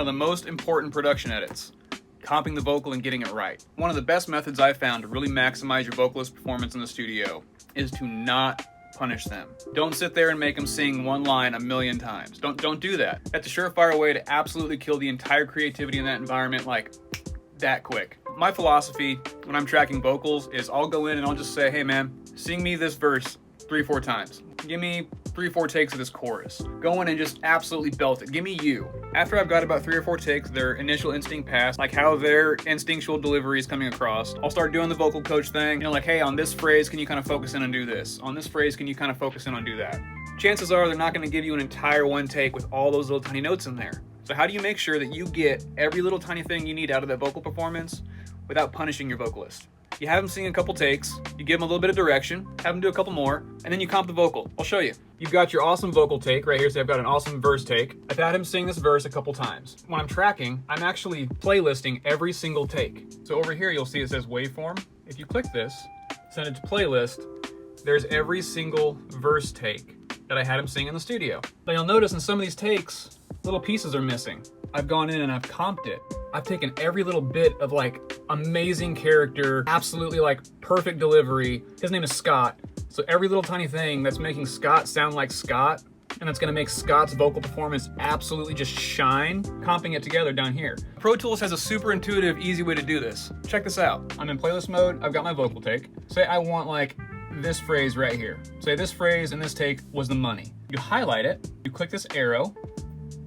of the most important production edits, comping the vocal and getting it right. One of the best methods I've found to really maximize your vocalist performance in the studio is to not punish them. Don't sit there and make them sing one line a million times. Don't do that. That's a surefire way to absolutely kill the entire creativity in that environment like that quick. My philosophy when I'm tracking vocals is I'll go in and I'll just say, hey man, sing me this verse 3-4 times. Give me 3-4 takes of this chorus. Go in and just absolutely belt it. Give me you. After I've got about 3 or 4 takes, their initial instinct passed, like how their instinctual delivery is coming across, I'll start doing the vocal coach thing. You know, like, hey, on this phrase, can you kind of focus in and do this? On this phrase, can you kind of focus in and do that? Chances are they're not going to give you an entire one take with all those little tiny notes in there. So how do you make sure that you get every little tiny thing you need out of that vocal performance without punishing your vocalist? You have them sing a couple takes, you give them a little bit of direction, have them do a couple more, and then you comp the vocal. I'll show you. You've got your awesome vocal take right here, so I've got an awesome verse take. I've had him sing this verse a couple times. When I'm tracking, I'm actually playlisting every single take. So over here you'll see it says waveform. If you click this, send it to playlist, there's every single verse take that I had him sing in the studio. Now you'll notice in some of these takes, little pieces are missing. I've gone in and I've comped it. I've taken every little bit of like amazing character, absolutely like perfect delivery. His name is Scott. So every little tiny thing that's making Scott sound like Scott and that's gonna make Scott's vocal performance absolutely just shine, comping it together down here. Pro Tools has a super intuitive, easy way to do this. Check this out. I'm in playlist mode, I've got my vocal take. Say I want like this phrase right here. Say this phrase and this take was the money. You highlight it, you click this arrow,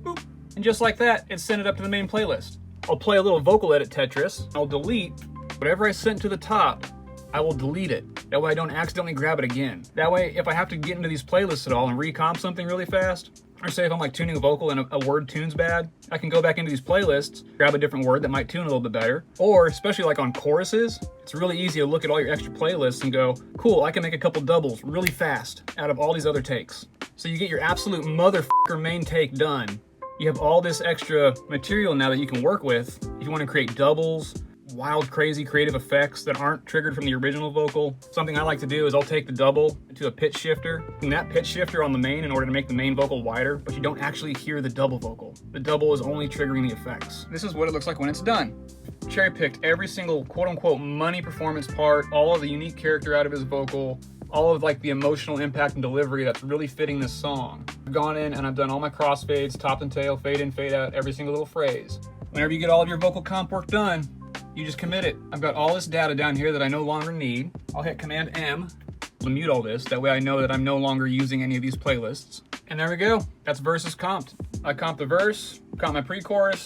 boop, and just like that, it's sent it up to the main playlist. I'll play a little vocal edit Tetris. I'll delete whatever I sent to the top. I will delete it. That way I don't accidentally grab it again. That way, if I have to get into these playlists at all and recomp something really fast, or say if I'm like tuning a vocal and a word tunes bad, I can go back into these playlists, grab a different word that might tune a little bit better. Or especially like on choruses, it's really easy to look at all your extra playlists and go, cool, I can make a couple doubles really fast out of all these other takes. So you get your absolute motherfucker main take done. You have all this extra material now that you can work with. If you want to create doubles, wild, crazy, creative effects that aren't triggered from the original vocal. Something I like to do is I'll take the double to a pitch shifter, and that pitch shifter on the main in order to make the main vocal wider, but you don't actually hear the double vocal. The double is only triggering the effects. This is what it looks like when it's done. Cherry picked every single quote unquote money performance part, all of the unique character out of his vocal, all of like the emotional impact and delivery that's really fitting this song. I've gone in and I've done all my crossfades, top and tail, fade in, fade out, every single little phrase. Whenever you get all of your vocal comp work done, you just commit it. I've got all this data down here that I no longer need. I'll hit Command M to mute all this. That way I know that I'm no longer using any of these playlists. And there we go. That's verses comped. I comped the verse, comped my pre-chorus,